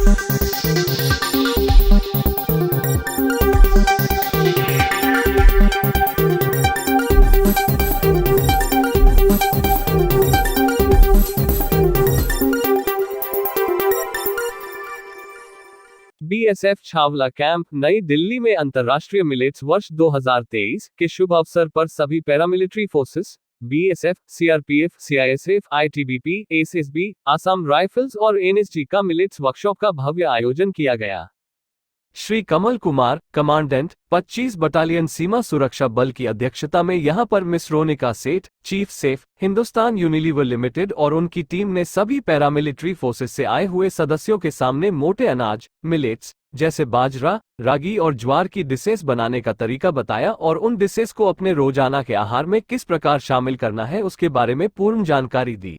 BSF Chhawla camp नई दिल्ली में अंतर्राष्ट्रीय मिलेट्स वर्ष 2023 के शुभ अवसर पर सभी paramilitary forces, BSF, CRPF, CISF, ITBP, SSB, Assam rifles और एनएसजी का मिलेट्स वर्कशॉप का भव्य आयोजन किया गया। श्री कमल कुमार, कमांडेंट 25 बटालियन सीमा सुरक्षा बल की अध्यक्षता में यहां पर मिस रोनिका सेठ, chief safe, Hindustan Unilever limited और उनकी टीम ने सभी पैरामिलिट्री फोर्सेस से आए हुए सदस्यों के सामने मोटे अनाज, मिलेट्स जैसे बाजरा, रागी और ज्वार की डिशेस बनाने का तरीका बताया और उन डिशेस को अपने रोजाना के आहार में किस प्रकार शामिल करना है उसके बारे में पूर्ण जानकारी दी।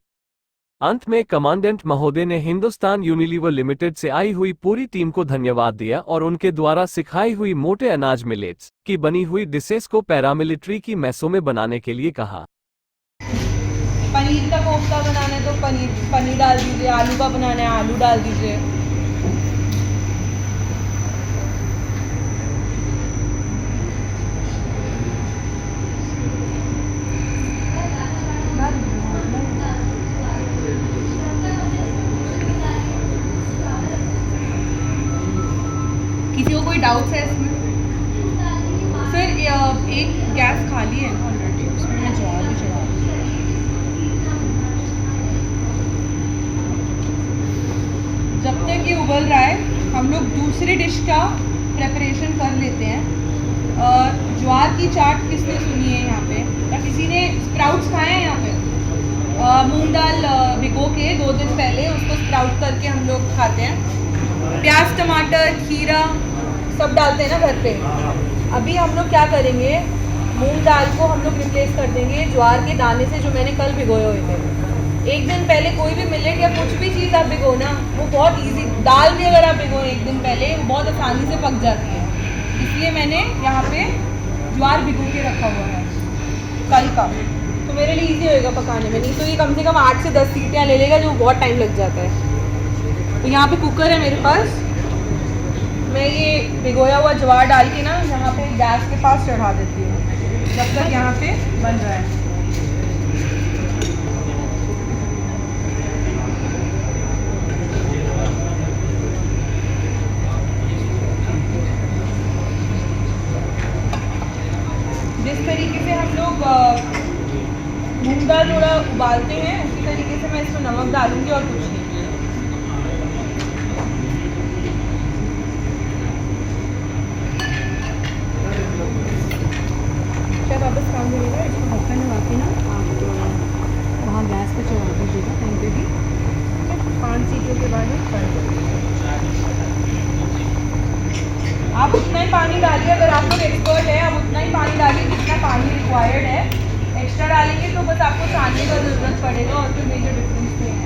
अंत में कमांडेंट महोदय ने हिंदुस्तान यूनिलीवर लिमिटेड से आई हुई पूरी टीम को धन्यवाद दिया और उनके द्वारा सिखाई हुई मोटे अनाज मिलेट्स की बनी हुई डिशेस को पैरामिलिट्री की मैसों में बनाने के लिए कहा। पनीर का कोफ्ता बनाना है तो पनीर डाल दीजिए, आलू का बनाना है आलू डाल दीजिए। किसी को कोई डाउट्स है इसमें? सर एक गैस खाली है ऑलरेडी, उसमें मैं ज्वार भी चढ़ा दूँ। जब तक ये उबल रहा है हम लोग दूसरी डिश का प्रेपरेशन कर लेते हैं। ज्वार की चाट किसने सुनी है यहाँ पे, या किसी ने स्प्राउट्स खाए हैं यहाँ पे? मूंग दाल भिगो के 2 दिन पहले उसको स्प्राउट करके हम लोग खाते हैं। प्याज, टमाटर, खीरा सब डालते हैं ना घर पे। अभी हम लोग क्या करेंगे, मूंग दाल को हम लोग रिप्लेस कर देंगे ज्वार के दाने से जो मैंने कल भिगोए हुए थे। एक दिन पहले कोई भी मिलेट या कुछ भी चीज़ आप भिगोना वो बहुत इजी, दाल भी अगर आप भिगोए एक दिन पहले वो बहुत आसानी से पक जाती है। इसलिए मैंने यहाँ पे ज्वार भिगो के रखा हुआ है कल का, तो मेरे लिए ईजी होएगा पकाने में। नहीं तो ये कम से कम 8 से 10 सीटियाँ ले लेगा जो बहुत टाइम लग जाता है। तो यहाँ पे कुकर है मेरे पास, मैं ये भिगोया हुआ ज्वार डाल के ना यहाँ पे गैस के पास चढ़ा देती हूँ जब तक यहाँ पे बन रहा है। जिस तरीके से हम लोग मूंग दाल थोड़ा उबालते हैं उसी तरीके से मैं इसमें नमक डालूंगी और कुछ नहीं। वापस काम करेगा, इसको ढक्कन लगा के ना आप वहाँ गैस पे चढ़ा दीजिएगा कहीं पे भी। 5 सीटों के बाद बंद करिए। आप उतना ही पानी डालिए, अगर आप लोग एक्सपर्ट हैं आप उतना ही पानी डालिए जितना पानी रिक्वायर्ड है। एक्स्ट्रा डालेंगे तो बस आपको छानने का ज़रूरत पड़ेगा और कोई मेजर डिफरेंस नहीं आएगा।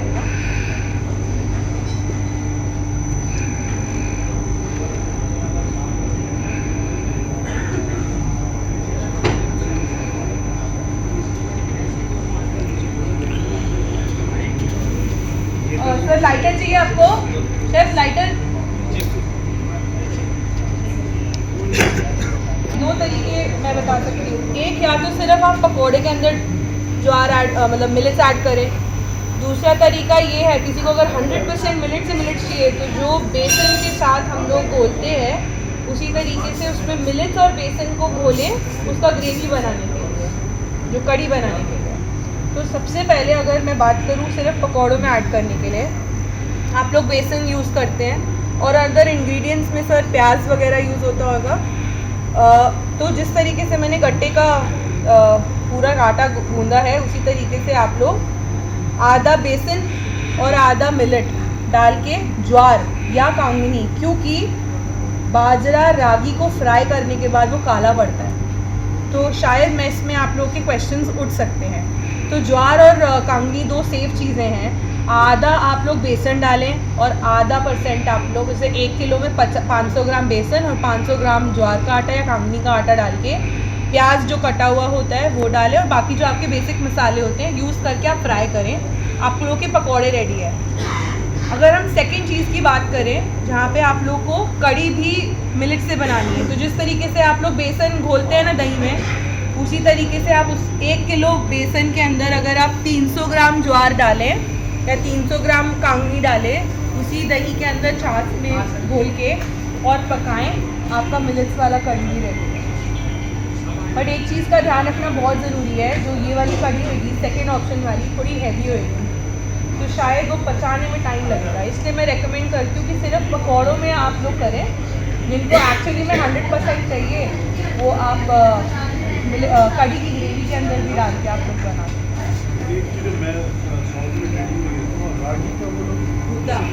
सर लाइटर चाहिए आपको? Chef lighter? 2 तरीके मैं बता सकती हूँ। एक, या तो सिर्फ आप पकोड़े के अंदर ज्वार ऐड मतलब मिलेट्स ऐड करें। दूसरा तरीका ये है, किसी को अगर 100% मिलेट से मिलेट्स चाहिए तो जो बेसन के साथ हम लोग घोलते हैं उसी तरीके से उसमें मिलेट्स और बेसन को घोलें उसका ग्रेवी बनाने के लिए, जो कड़ी बनाने के लिए। तो सबसे पहले अगर मैं बात करूँ सिर्फ पकौड़ों में ऐड करने के लिए, आप लोग बेसन यूज़ करते हैं और अदर इंग्रेडिएंट्स में सर प्याज वगैरह यूज़ होता होगा। तो जिस तरीके से मैंने गट्टे का पूरा आटा गूंदा है उसी तरीके से आप लोग आधा बेसन और आधा मिलेट डाल के ज्वार या कांगनी, क्योंकि बाजरा रागी को फ्राई करने के बाद वो काला पड़ता है, तो शायद मैं इसमें आप लोग के क्वेश्चंस उठ सकते हैं। तो ज्वार और कांगनी 2 सेफ चीज़ें हैं। आधा आप लोग बेसन डालें और आधा % आप लोग जैसे 1 किलो में 500 ग्राम बेसन और 500 ग्राम ज्वार का आटा या कांगनी का आटा डाल के प्याज जो कटा हुआ होता है वो डालें और बाकी जो आपके बेसिक मसाले होते हैं यूज़ करके आप फ्राई करें। आप लोगों के पकौड़े रेडी है। अगर हम सेकंड चीज़ की बात करें, जहाँ पे आप लोग को कड़ी भी मिलेट से बनानी है, तो जिस तरीके से आप लोग बेसन घोलते हैं ना दही में, उसी तरीके से आप उस 1 किलो बेसन के अंदर अगर आप 300 ग्राम ज्वार डालें या 300 ग्राम कांगनी डालें, उसी दही के अंदर छाछ में घोल के और पकाएं, आपका मिलेट्स वाला कड़ी भी रेडी है। बट एक चीज़ का ध्यान रखना बहुत ज़रूरी है, जो ये वाली कड़ी होगी सेकेंड ऑप्शन वाली थोड़ी हैवी होगी, तो शायद वो पचाने में टाइम लगेगा। इसलिए मैं रेकमेंड करती हूँ कि सिर्फ पकौड़ों में आप लोग करें, जिनको एक्चुअली में 100% चाहिए वो आप कड़ी की ग्रेवी के अंदर भी डाल के आप लोग बना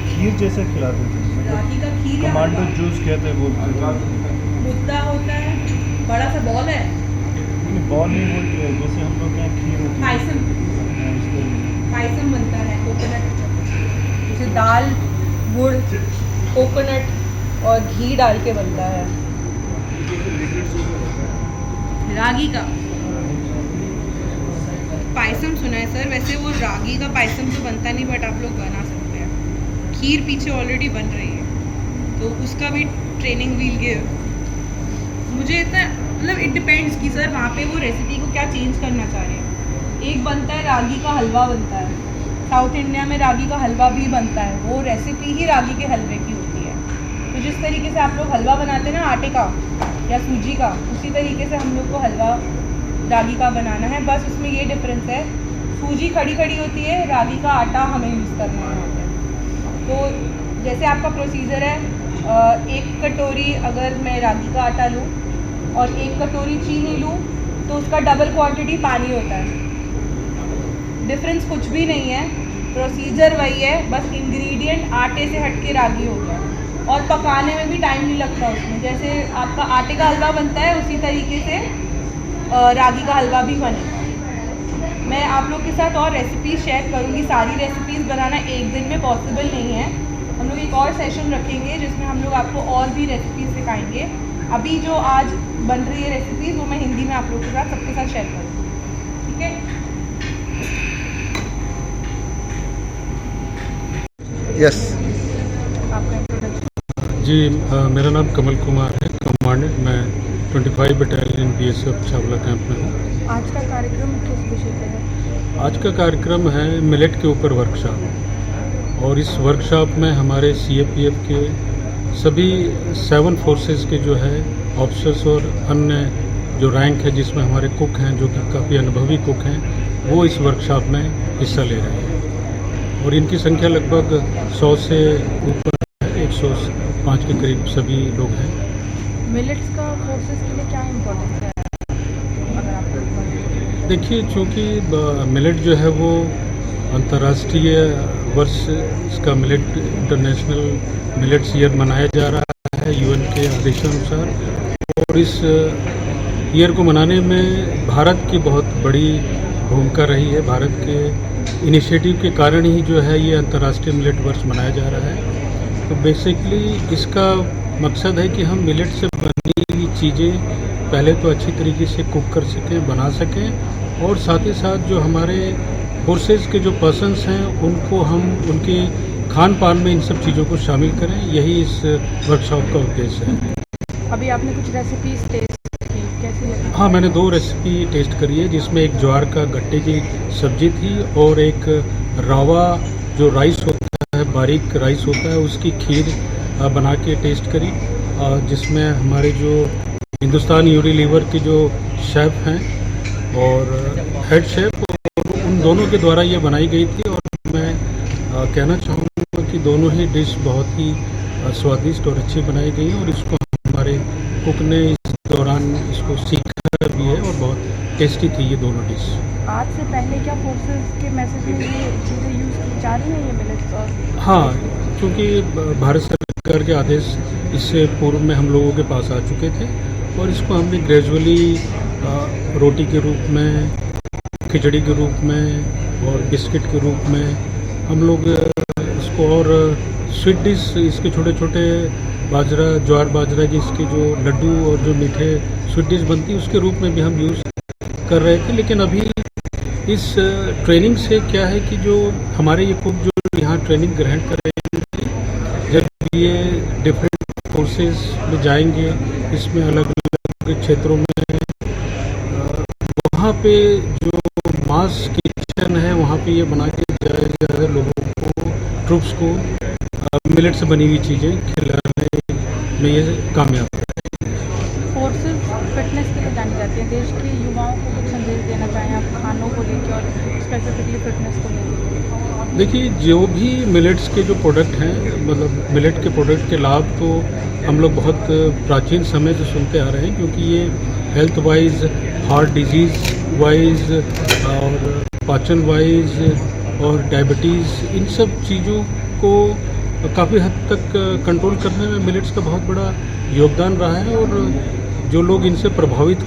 खीर जैसा खिलाते थे, रागी का खीर या टमाटो हलवा? जूस कहते हैं, बोलते थे। मुद्दा होता है, बड़ा सा बॉल है, बॉल नहीं बोलते हैं, जैसे हम लोग यहाँ खीर होती है। पायसम इसको पायसम बनता है कोकोनट, जैसे दाल गुड़ कोकोनट और घी डाल के बनता है। रागी का पायसम सुना है सर, वैसे वो रागी का पायसम तो बनता नहीं, बट आप लोग बना सकते हैं। खीर पीछे ऑलरेडी बन रही है, तो उसका भी ट्रेनिंग वील गिव। मुझे इतना मतलब इट डिपेंड्स कि सर वहाँ पे वो रेसिपी को क्या चेंज करना चाह रहे हैं। एक बनता है रागी का हलवा बनता है, साउथ इंडिया में रागी का हलवा भी बनता है, वो रेसिपी ही रागी के हलवे की होती है। तो जिस तरीके से आप लोग हलवा बनाते हैं ना आटे का या सूजी का, उसी तरीके से हम लोग को हलवा रागी का बनाना है। बस उसमें ये डिफरेंस है, सूजी खड़ी खड़ी होती है, रागी का आटा हमें यूज़ करना है। तो जैसे आपका प्रोसीजर है, 1 कटोरी अगर मैं रागी का आटा लूँ और 1 कटोरी चीनी लूँ, तो उसका डबल क्वांटिटी पानी होता है। डिफरेंस कुछ भी नहीं है, प्रोसीजर वही है, बस इंग्रेडिएंट आटे से हट के रागी हो गया, और पकाने में भी टाइम नहीं लगता उसमें। जैसे आपका आटे का हलवा बनता है, उसी तरीके से रागी का हलवा भी बनेगा। मैं आप लोग के साथ और रेसिपीज़ शेयर करूँगी, सारी रेसिपीज़ बनाना एक दिन में पॉसिबल नहीं है। हम लोग एक और सेशन रखेंगे जिसमें हम लोग आपको और भी रेसिपीज़ सिखाएंगे। अभी जो आज बन रही है रेसिपीज़, वो मैं हिंदी में आप लोगों के साथ सबके साथ शेयर करूँगी, ठीक है? यस आपका इंट्रोडक्शन। जी मेरा नाम कमल कुमार है, कमांडेंट। मैं 25 बटालियन BSF छावला कैंप में हूँ। आज का कार्यक्रम किस विषय पे है? आज का कार्यक्रम है मिलेट के ऊपर वर्कशॉप, और इस वर्कशॉप में हमारे CAPF के सभी 7 फोर्सेस के जो है ऑफिसर्स और अन्य जो रैंक है, जिसमें हमारे कुक हैं जो कि काफ़ी अनुभवी कुक हैं, वो इस वर्कशॉप में हिस्सा ले रहे हैं। और इनकी संख्या लगभग 100 से ऊपर, 105 के करीब सभी लोग हैं। मिलेट्स का फोर्सेस के लिए क्या इम्पोर्टेंस है, अगर आप लोग देखिए, चूँकि मिलेट जो है वो अंतर्राष्ट्रीय वर्ष, इसका मिलेट इंटरनेशनल मिलेट्स ईयर मनाया जा रहा है UN के आदेशानुसार, और इस ईयर को मनाने में भारत की बहुत बड़ी भूमिका रही है। भारत के इनिशिएटिव के कारण ही जो है ये अंतर्राष्ट्रीय मिलेट वर्ष मनाया जा रहा है। तो बेसिकली इसका मकसद है कि हम मिलेट से बनी हुई चीज़ें पहले तो अच्छी तरीके से कुक कर सकें, बना सकें, और साथ ही साथ जो हमारे फोर्सेस के जो पर्सन्स हैं उनको हम उनके खान पान में इन सब चीज़ों को शामिल करें। यही इस वर्कशॉप का उद्देश्य है। अभी आपने कुछ रेसिपीज टेस्ट की, कैसी लगी? हाँ, मैंने 2 रेसिपी टेस्ट करी है, जिसमें एक ज्वार का गट्टे की सब्जी थी और एक रावा जो राइस होता है, बारीक राइस होता है, उसकी खीर बना के टेस्ट करी, जिसमें हमारे जो हिंदुस्तान यूनिलीवर के जो शेफ़ हैं और हेड शेफ़, उन दोनों के द्वारा ये बनाई गई थी। और मैं कहना चाहूँगा कि दोनों ही डिश बहुत ही स्वादिष्ट और अच्छी बनाई गई हैं, और इसको हमारे कुक ने इस दौरान इसको सीखा भी है, और बहुत टेस्टी थी ये दोनों डिश। आज से पहले क्या फोर्सेस के मैसेज में ये चीज़ें यूज़ की जा रही हैं, ये मिलेट्स? और हाँ, क्योंकि भारत सरकार के आदेश इससे पूर्व में हम लोगों के पास आ चुके थे, और इसको हमने ग्रेजुअली रोटी के रूप में, खिचड़ी के रूप में और बिस्किट के रूप में हम लोग इसको, और स्वीट डिश इसके छोटे छोटे ज्वार बाजरा की इसके जो लड्डू और जो मीठे स्वीट डिश बनती है उसके रूप में भी हम यूज़ कर रहे थे। लेकिन अभी इस ट्रेनिंग से क्या है कि जो हमारे ये कुक जो यहाँ ट्रेनिंग ग्रहण कर रहे हैं, लिए डिफरेंट फोर्सेस में जाएंगे, इसमें अलग अलग क्षेत्रों में वहाँ पे जो मास किचन है वहाँ पे ये बना के ज़्यादा लोगों को, ट्रूप्स को मिलेट से बनी हुई चीज़ें खिलाने में ये कामयाब है। फोर्सेस फिटनेस के लिए जानी जाती है। देश के युवाओं को कुछ संदेश देना चाहें आप खानों को लेकर और स्पेसिफिकली फिटनेस को लेकर? देखिए, जो भी मिलेट्स के जो प्रोडक्ट हैं, मतलब मिलेट के प्रोडक्ट के लाभ तो हम लोग बहुत प्राचीन समय से सुनते आ रहे हैं, क्योंकि ये health wise, heart disease wise और पाचन वाइज और डायबिटीज़, इन सब चीज़ों को काफ़ी हद तक कंट्रोल करने में मिलेट्स का बहुत बड़ा योगदान रहा है। और जो लोग इनसे प्रभावित